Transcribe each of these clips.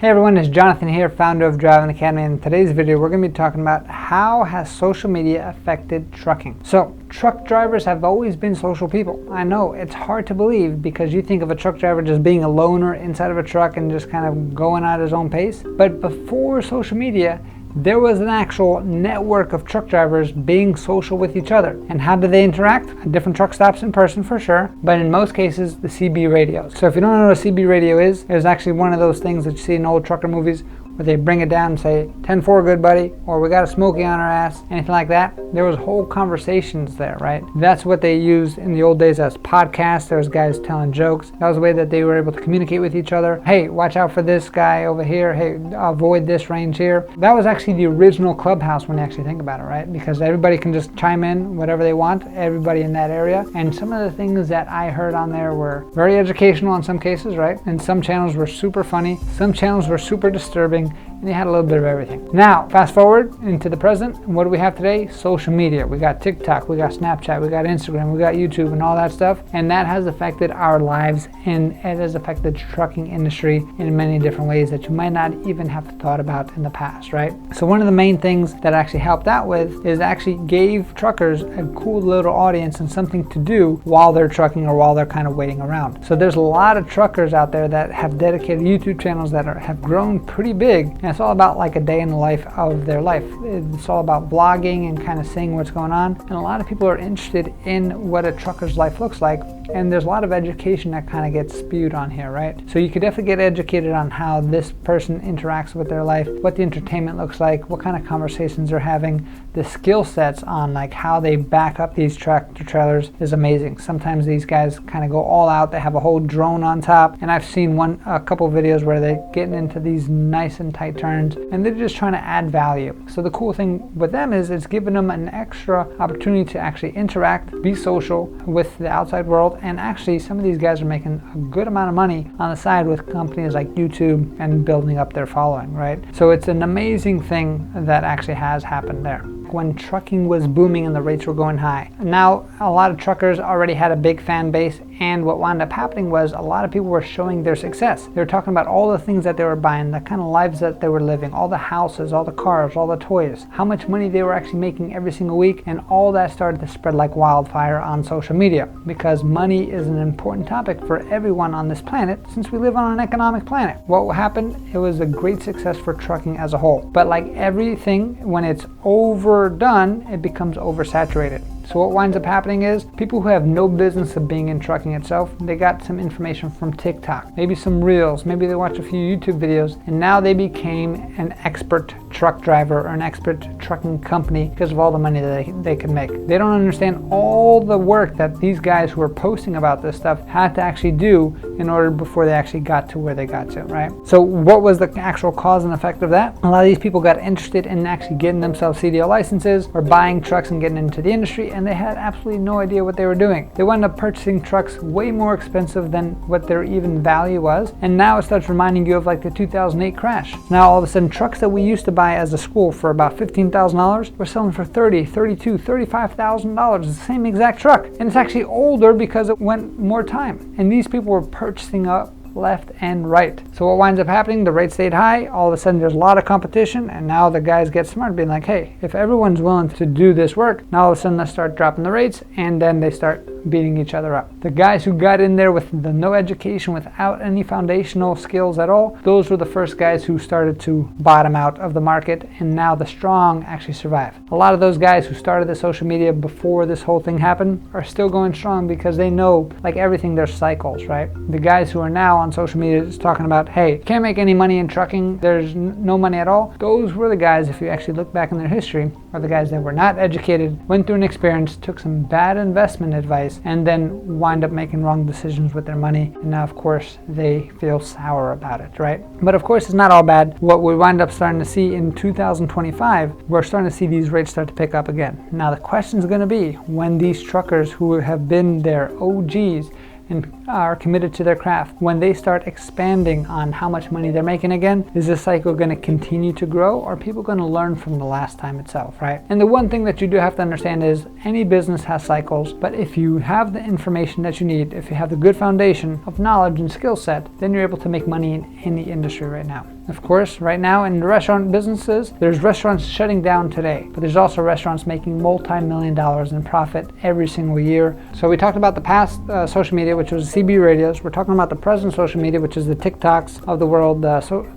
Hey everyone, it's Jonathan here, founder of Driving Academy. In today's video, we're going to be talking about how has social media affected trucking. So, truck drivers have always been social people. I know, it's hard to believe because you think of a truck driver just being a loner inside of a truck and just kind of going at his own pace. But before social media, there was an actual network of truck drivers being social with each other. And how do they interact? At different truck stops in person for sure, but in most cases, the CB radios. So if you don't know what a CB radio is, it's actually one of those things that you see in old trucker movies where they bring it down and say, 10-4 good buddy, or we got a smoky on our ass, anything like that. There was whole conversations there, right? That's what they used in the old days as podcasts. There was guys telling jokes. That was the way that they were able to communicate with each other. Hey, watch out for this guy over here. Hey, avoid this range here. That was actually the original Clubhouse when you actually think about it, right? Because everybody can just chime in whatever they want, everybody in that area. And some of the things that I heard on there were very educational in some cases, right? And some channels were super funny. Some channels were super disturbing. And they had a little bit of everything. Now, fast forward into the present, and what do we have today? Social media. We got TikTok, we got Snapchat, we got Instagram, we got YouTube and all that stuff. And that has affected our lives, and it has affected the trucking industry in many different ways that you might not even have thought about in the past, right? So one of the main things that actually helped out with is actually gave truckers a cool little audience and something to do while they're trucking or while they're kind of waiting around. So there's a lot of truckers out there that have dedicated YouTube channels that have grown pretty big. And it's all about like a day in the life of their life. It's all about vlogging and kind of seeing what's going on. And a lot of people are interested in what a trucker's life looks like. And there's a lot of education that kind of gets spewed on here, right? So you could definitely get educated on how this person interacts with their life, what the entertainment looks like, what kind of conversations they're having. The skill sets on like how they back up these tractor trailers is amazing. Sometimes these guys kind of go all out. They have a whole drone on top. And I've seen a couple videos where they're getting into these nice and tight turns and they're just trying to add value. So the cool thing with them is it's giving them an extra opportunity to actually interact, be social with the outside world. And actually some of these guys are making a good amount of money on the side with companies like YouTube and building up their following, right? So it's an amazing thing that actually has happened there. When trucking was booming and the rates were going high. Now, a lot of truckers already had a big fan base, and what wound up happening was a lot of people were showing their success. They were talking about all the things that they were buying, the kind of lives that they were living, all the houses, all the cars, all the toys, how much money they were actually making every single week, and all that started to spread like wildfire on social media because money is an important topic for everyone on this planet since we live on an economic planet. What happened? It was a great success for trucking as a whole. But like everything, when it's overdone, it becomes oversaturated. So what winds up happening is people who have no business of being in trucking itself, they got some information from TikTok, maybe some reels, maybe they watched a few YouTube videos, and now they became an expert truck driver or an expert trucking company because of all the money that they can make. They don't understand all the work that these guys who are posting about this stuff had to actually do in order before they actually got to where they got to, right? So what was the actual cause and effect of that? A lot of these people got interested in actually getting themselves CDL licenses or buying trucks and getting into the industry, and they had absolutely no idea what they were doing. They wound up purchasing trucks way more expensive than what their even value was, and now it starts reminding you of like the 2008 crash. Now all of a sudden trucks that we used to buy as a school for about $15,000, we're selling for $30,000, $32,000, $35,000. It's the same exact truck, and it's actually older because it went more time. And these people were purchasing up left and right. So what winds up happening, the rate stayed high, all of a sudden there's a lot of competition, and now the guys get smart being like, hey, if everyone's willing to do this work, now all of a sudden let's start dropping the rates, and then they start beating each other up. The guys who got in there with the no education, without any foundational skills at all, those were the first guys who started to bottom out of the market, and now the strong actually survive. A lot of those guys who started the social media before this whole thing happened are still going strong because they know, like everything, there's cycles, right? The guys who are now on social media is talking about, hey, can't make any money in trucking, there's no money at all. Those were the guys, if you actually look back in their history, are the guys that were not educated, went through an experience, took some bad investment advice, and then wind up making wrong decisions with their money. And now, of course, they feel sour about it, right? But of course, it's not all bad. What we wind up starting to see in 2025, we're starting to see these rates start to pick up again. Now, the question is going to be when these truckers who have been their OGs and are committed to their craft, when they start expanding on how much money they're making again, is this cycle going to continue to grow, or are people going to learn from the last time itself, right? And the one thing that you do have to understand is any business has cycles, but if you have the information that you need, if you have the good foundation of knowledge and skill set, then you're able to make money in any industry right now. Of course, right now in the restaurant businesses, there's restaurants shutting down today, but there's also restaurants making multi-million dollars in profit every single year. So we talked about the past social media, which was CB radios. We're talking about the present social media, which is the TikToks of the world, the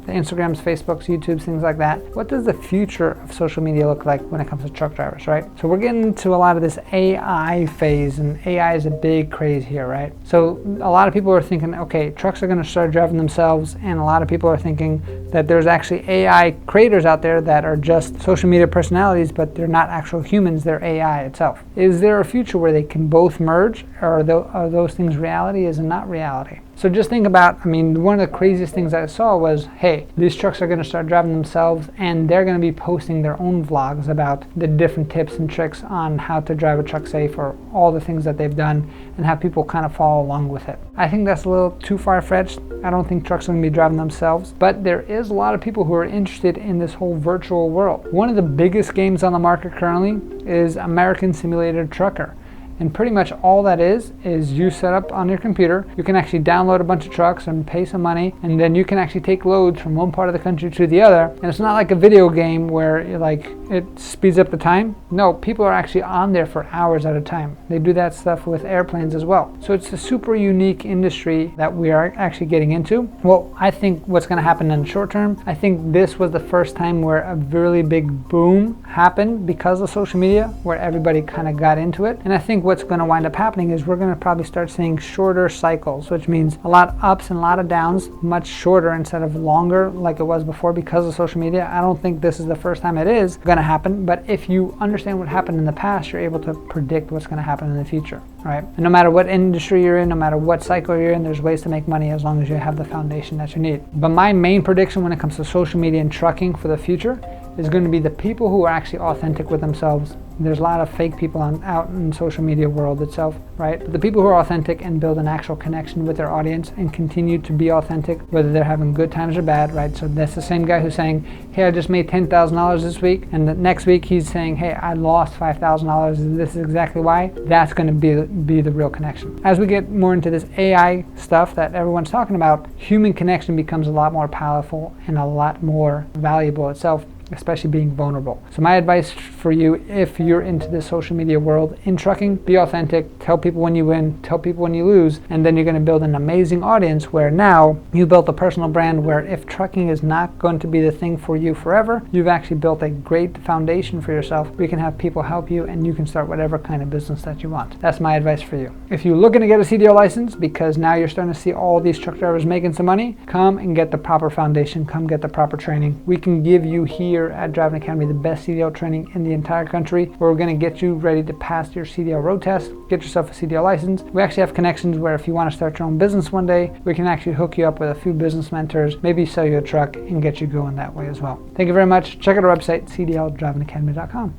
Instagrams, Facebooks, YouTubes, things like that. What does the future of social media look like when it comes to truck drivers, right? So we're getting into a lot of this AI phase, and AI is a big craze here, right? So a lot of people are thinking, okay, trucks are going to start driving themselves, and a lot of people are thinking that there's actually AI creators out there that are just social media personalities, but they're not actual humans, they're AI itself. Is there a future where they can both merge, or are those things reality? Is it not reality? So just think about, one of the craziest things I saw was, hey, these trucks are going to start driving themselves, and they're going to be posting their own vlogs about the different tips and tricks on how to drive a truck safe, or all the things that they've done, and have people kind of follow along with it. I think that's a little too far-fetched. I don't think trucks are going to be driving themselves, but there is a lot of people who are interested in this whole virtual world. One of the biggest games on the market currently is American Simulated Trucker. And pretty much all that is you set up on your computer. You can actually download a bunch of trucks and pay some money, and then you can actually take loads from one part of the country to the other. And it's not like a video game where it speeds up the time. No, people are actually on there for hours at a time. They do that stuff with airplanes as well. So it's a super unique industry that we are actually getting into. Well, I think what's going to happen in the short term, I think this was the first time where a really big boom happened because of social media, where everybody kind of got into it. And I think what's going to wind up happening is we're going to probably start seeing shorter cycles, which means a lot of ups and a lot of downs, much shorter instead of longer like it was before because of social media. I don't think this is the first time it is going to happen, but if you understand what happened in the past, you're able to predict what's going to happen in the future, right? And no matter what industry you're in, no matter what cycle you're in, there's ways to make money as long as you have the foundation that you need. But my main prediction when it comes to social media and trucking for the future is going to be the people who are actually authentic with themselves. There's a lot of fake people out in social media world itself, right? But the people who are authentic and build an actual connection with their audience and continue to be authentic, whether they're having good times or bad, right? So that's the same guy who's saying, hey, I just made $10,000 this week, and the next week he's saying, hey, I lost $5,000, and this is exactly why. That's going to be the real connection. As we get more into this AI stuff that everyone's talking about, human connection becomes a lot more powerful and a lot more valuable itself, especially being vulnerable. So my advice for you, if you're into the social media world in trucking, be authentic, tell people when you win, tell people when you lose, and then you're going to build an amazing audience where now you built a personal brand where if trucking is not going to be the thing for you forever, you've actually built a great foundation for yourself where you can have people help you and you can start whatever kind of business that you want. That's my advice for you. If you're looking to get a CDL license because now you're starting to see all these truck drivers making some money, come and get the proper foundation, come get the proper training. We can give you here at Driving Academy the best CDL training in the entire country, where we're going to get you ready to pass your CDL road test, get yourself a CDL license. We actually have connections where if you want to start your own business one day, we can actually hook you up with a few business mentors, maybe sell you a truck and get you going that way as well. Thank you very much. Check out our website, cdldrivingacademy.com.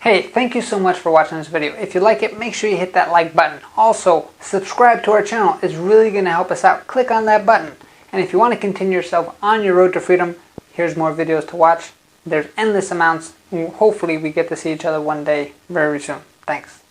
Hey, thank you so much for watching this video. If you like it, make sure you hit that like button. Also, subscribe to our channel. It's really going to help us out. Click on that button. And if you want to continue yourself on your road to freedom, here's more videos to watch. There's endless amounts. Hopefully we get to see each other one day very soon. Thanks.